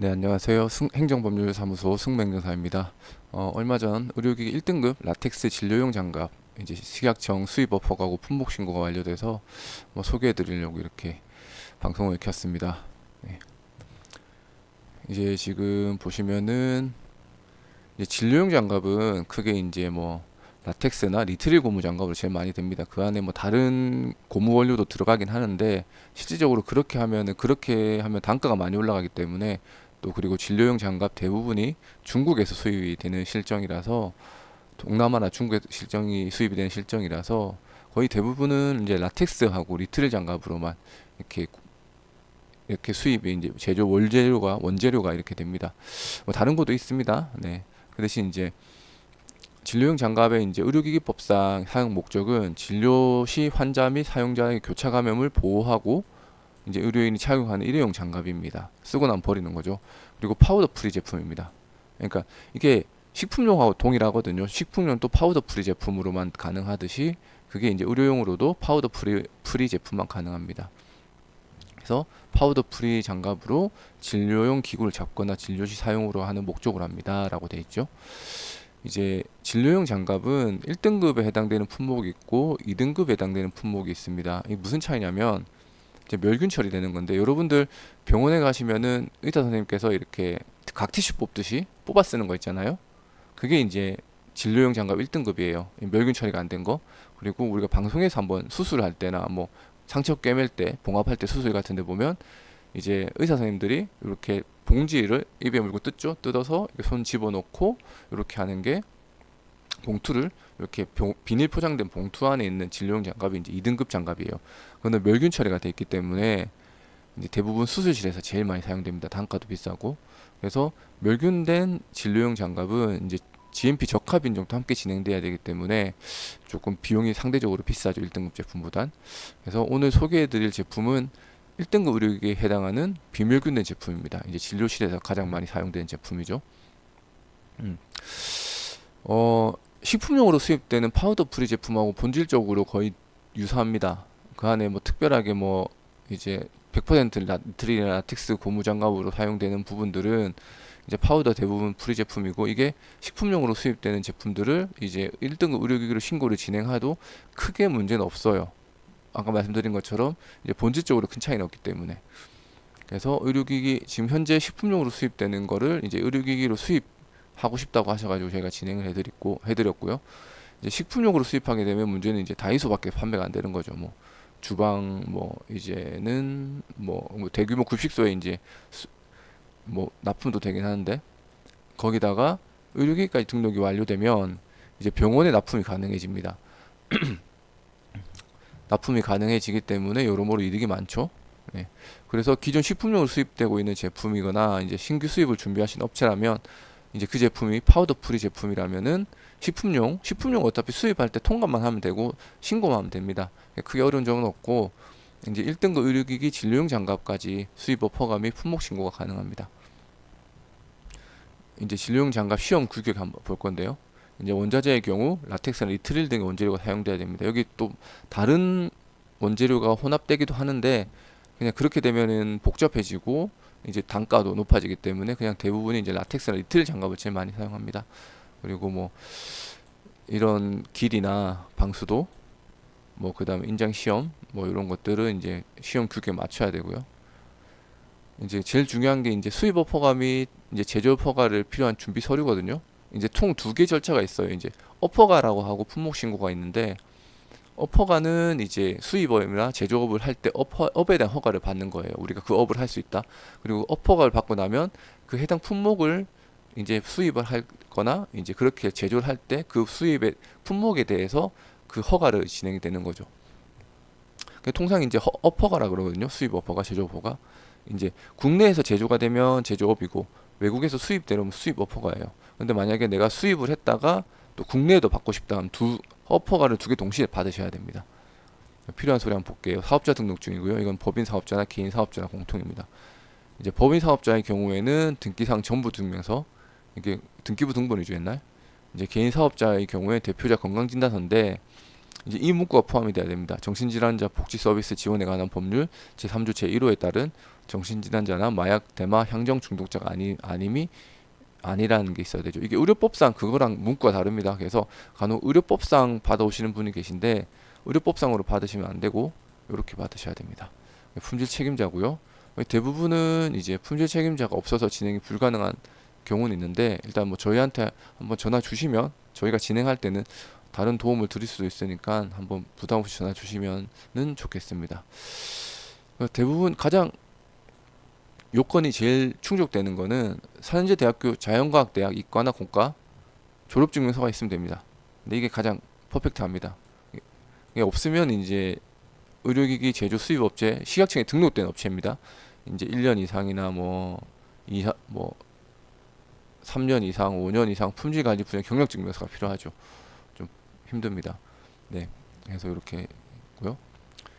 네, 안녕하세요. 행정법률사무소 승맹정사입니다. 얼마 전 의료기기 1등급 라텍스 진료용 장갑 이제 식약청 수입업 허가고 품목 신고가 완료돼서 소개해 드리려고 이렇게 방송을 켰습니다. 네. 이제 지금 보시면은 이제 진료용 장갑은 크게 이제 라텍스나 니트릴 고무 장갑으로 제일 많이 됩니다. 그 안에 다른 고무 원료도 들어가긴 하는데 실질적으로 그렇게 하면 단가가 많이 올라가기 때문에 또 그리고 진료용 장갑 대부분이 중국에서 수입이 되는 실정이라서 동남아나 중국에서 실정이 수입이 되는 실정이라서 거의 대부분은 이제 라텍스하고 니트릴 장갑으로만 이렇게 이렇게 수입이 이제 제조 원재료가 이렇게 됩니다. 다른 것도 있습니다. 네. 그 대신 이제 진료용 장갑의 이제 의료기기법상 사용 목적은 진료 시 환자 및 사용자의 교차 감염을 보호하고 이제 의료인이 착용하는 일회용 장갑입니다. 쓰고 나면 버리는 거죠. 그리고 파우더 프리 제품입니다. 그러니까 이게 식품용하고 동일하거든요. 식품용 또 파우더 프리 제품으로만 가능하듯이 그게 이제 의료용으로도 파우더 프리 제품만 가능합니다. 그래서 파우더 프리 장갑으로 진료용 기구를 잡거나 진료 시 사용으로 하는 목적으로 합니다라고 되어 있죠. 이제 진료용 장갑은 1등급에 해당되는 품목이 있고 2등급에 해당되는 품목이 있습니다. 이게 무슨 차이냐면 이제 멸균 처리되는 건데 여러분들 병원에 가시면은 의사 선생님께서 이렇게 각 티슈 뽑듯이 뽑아 쓰는 거 있잖아요. 그게 이제 진료용 장갑 1등급이에요. 멸균 처리가 안 된 거. 그리고 우리가 방송에서 한번 수술할 때나 상처 꿰맬 때 봉합할 때 수술 같은 데 보면 이제 의사 선생님들이 이렇게 봉지를 입에 물고 뜯어서 손 집어넣고 이렇게 하는 게 봉투를 이렇게 비닐 포장된 봉투 안에 있는 진료용 장갑이 이제 2등급 장갑이에요. 그거는 멸균 처리가 돼 있기 때문에 이제 대부분 수술실에서 제일 많이 사용됩니다. 단가도 비싸고. 그래서 멸균된 진료용 장갑은 이제 GMP 적합 인정도 함께 진행돼야 되기 때문에 조금 비용이 상대적으로 비싸죠. 1등급 제품보단. 그래서 오늘 소개해 드릴 제품은 1등급 의료기기에 해당하는 비멸균된 제품입니다. 이제 진료실에서 가장 많이 사용되는 제품이죠. 음. 식품용으로 수입되는 파우더 프리 제품하고 본질적으로 거의 유사합니다. 그 안에 특별하게 이제 100% 나트릴이나 라텍스 고무 장갑으로 사용되는 부분들은 이제 파우더 대부분 프리 제품이고 이게 식품용으로 수입되는 제품들을 이제 1등급 의료기기로 신고를 진행해도 크게 문제는 없어요. 아까 말씀드린 것처럼 이제 본질적으로 큰 차이는 없기 때문에. 그래서 의료기기 지금 현재 식품용으로 수입되는 거를 이제 의료기기로 수입하고 싶다고 하셔가지고 저희가 진행을 해드렸고요. 이제 식품용으로 수입하게 되면 문제는 이제 다이소밖에 판매가 안 되는 거죠. 주방 이제는 대규모 급식소에 이제 납품도 되긴 하는데 거기다가 의료기기까지 등록이 완료되면 이제 병원에 납품이 가능해집니다. 납품이 가능해지기 때문에 여러모로 이득이 많죠. 네. 그래서 기존 식품용으로 수입되고 있는 제품이거나 이제 신규 수입을 준비하신 업체라면 이제 그 제품이 파우더 프리 제품이라면은 식품용 어차피 수입할 때 통관만 하면 되고 신고만 하면 됩니다. 크게 어려운 점은 없고 이제 1등급 의료기기 진료용 장갑까지 수입업 허가 및 품목 신고가 가능합니다. 이제 진료용 장갑 시험 규격 한번 볼 건데요. 이제 원자재의 경우 라텍스나 니트릴 등의 원재료가 사용돼야 됩니다. 여기 또 다른 원재료가 혼합되기도 하는데 그냥 그렇게 되면은 복잡해지고 이제 단가도 높아지기 때문에 그냥 대부분이 이제 라텍스나 니트릴 장갑을 제일 많이 사용합니다. 그리고 이런 길이나 방수도 그다음에 인장 시험 이런 것들은 이제 시험 규격에 맞춰야 되고요. 이제 제일 중요한 게 이제 수입업 허가 및 이제 제조업 허가를 필요한 준비 서류거든요. 이제 총 두 개 절차가 있어요. 이제 업허가라고 하고 품목 신고가 있는데 업허가는 이제 수입업이나 제조업을 할 때 업에 대한 허가를 받는 거예요. 우리가 그 업을 할 수 있다. 그리고 업허가를 받고 나면 그 해당 품목을 이제 수입을 하거나 이제 그렇게 제조를 할 때 그 수입의 품목에 대해서 그 허가를 진행이 되는 거죠. 통상 이제 업허가라 그러거든요. 수입 업허가, 제조업 허가. 이제 국내에서 제조가 되면 제조업이고 외국에서 수입되면 수입 업허가예요. 근데 만약에 내가 수입을 했다가 또 국내에도 받고 싶다 하면 업허가를 두 개 동시에 받으셔야 됩니다. 필요한 소리 한번 볼게요. 사업자 등록 중이고요. 이건 법인 사업자나 개인 사업자나 공통입니다. 이제 법인 사업자의 경우에는 등기상 전부 증명서, 이게 등기부 등본이죠 옛날. 이제 개인 사업자의 경우에 대표자 건강진단서인데 이제 이 문구가 포함이 돼야 됩니다. 정신질환자 복지 서비스 지원에 관한 법률 제3조 제1호에 따른 정신질환자나 마약, 대마, 향정 중독자가 아님이 아니라는 게 있어야 되죠. 이게 의료법상 그거랑 문구가 다릅니다. 그래서 간혹 의료법상 받아오시는 분이 계신데 의료법상으로 받으시면 안 되고 이렇게 받으셔야 됩니다. 품질 책임자고요. 대부분은 이제 품질 책임자가 없어서 진행이 불가능한 경우는 있는데 일단 뭐 저희한테 한번 전화 주시면 저희가 진행할 때는 다른 도움을 드릴 수도 있으니까 한번 부담 없이 전화 주시면은 좋겠습니다. 대부분 가장 요건이 제일 충족되는 거는 산재대학교 자연과학대학 이과나 공과 졸업증명서가 있으면 됩니다. 근데 이게 가장 퍼펙트합니다. 이게 없으면 이제 의료기기 제조 수입업체 식약청에 등록된 업체입니다. 이제 1년 이상이나 뭐 3년 이상, 5년 이상 품질 관리 분야 경력 증명서가 필요하죠. 좀 힘듭니다. 네, 그래서 이렇게 있고요.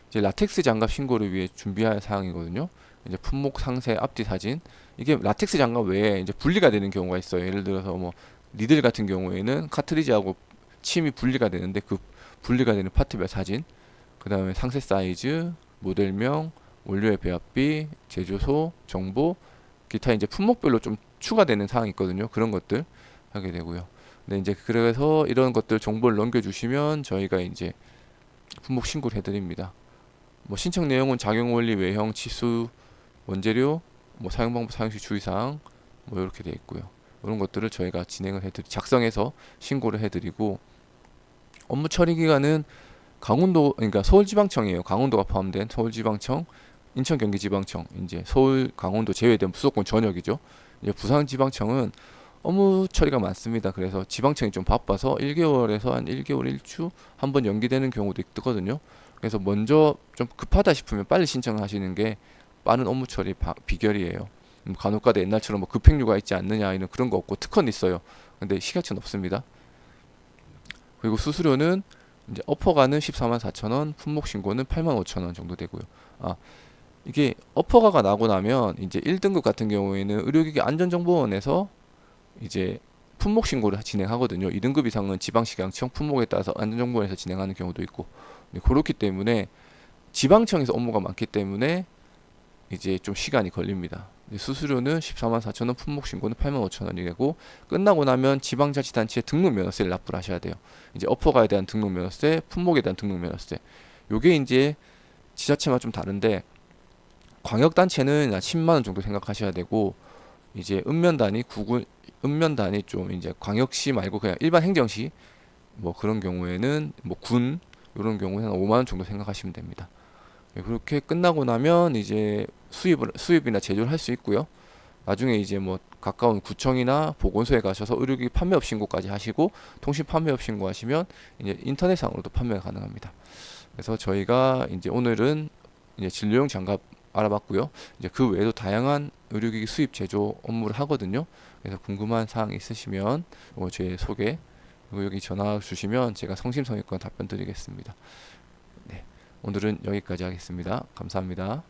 이제 라텍스 장갑 신고를 위해 준비할 사항이거든요. 이제 품목 상세 앞뒤 사진. 이게 라텍스 장갑 외에 이제 분리가 되는 경우가 있어요. 예를 들어서 뭐 니들 같은 경우에는 카트리지하고 침이 분리가 되는데 그 분리가 되는 파트별 사진. 그 다음에 상세 사이즈, 모델명, 원료의 배합비, 제조소, 정보, 기타 이제 품목별로 좀 추가되는 사항이 있거든요. 그런 것들 하게 되고요. 근데 이제 그래서 이런 것들 정보를 넘겨주시면 저희가 이제 품목 신고를 해드립니다. 뭐 신청 내용은 작용 원리, 외형, 치수, 원재료, 뭐 사용 방법, 사용시 주의사항 뭐 이렇게 되어 있고요. 이런 것들을 저희가 진행을 작성해서 신고를 해드리고 업무 처리 기간은 강원도 그러니까 서울지방청이에요. 강원도가 포함된 서울지방청, 인천 경기지방청, 이제 서울 강원도 제외된 무조건 전역이죠. 이제 부산지방청은 업무 처리가 많습니다. 그래서 지방청이 좀 바빠서 1개월에서 한 1개월 1주 한번 연기되는 경우도 있거든요. 그래서 먼저 좀 급하다 싶으면 빨리 신청하시는 게 빠른 업무 처리 비결이에요. 간혹가다 옛날처럼 뭐 급행료가 있지 않느냐 이런 그런 거 없고 특허는 있어요. 근데 식약처는 없습니다. 그리고 수수료는 이제 어퍼가는 144,000원, 품목 신고는 85,000원 정도 되고요. 아, 이게 어퍼가가 나고 나면 이제 1등급 같은 경우에는 의료기기 안전정보원에서 이제 품목 신고를 진행하거든요. 2등급 이상은 지방식약청 품목에 따라서 안전정보원에서 진행하는 경우도 있고 그렇기 때문에 지방청에서 업무가 많기 때문에 이제 좀 시간이 걸립니다. 수수료는 144,000원, 품목 신고는 85,000원이고 끝나고 나면 지방자치단체에 등록면허세를 납부를 하셔야 돼요. 이제 어퍼가에 대한 등록면허세, 품목에 대한 등록면허세. 요게 이제 지자체마다 좀 다른데 광역단체는 한 10만 원 정도 생각하셔야 되고 이제 읍면단위, 구군 읍면단위 좀 이제 광역시 말고 그냥 일반 행정시 뭐 그런 경우에는 뭐 군 이런 경우에는 한 5만 원 정도 생각하시면 됩니다. 그렇게 끝나고 나면 이제 수입이나 제조를 할 수 있고요. 나중에 이제 뭐 가까운 구청이나 보건소에 가셔서 의료기기 판매업 신고까지 하시고 통신 판매업 신고하시면 이제 인터넷상으로도 판매가 가능합니다. 그래서 저희가 이제 오늘은 이제 진료용 장갑 알아봤고요. 이제 그 외에도 다양한 의료기기 수입 제조 업무를 하거든요. 그래서 궁금한 사항 있으시면 제 소개 그리고 여기 전화 주시면 제가 성심성의껏 답변 드리겠습니다. 네, 오늘은 여기까지 하겠습니다. 감사합니다.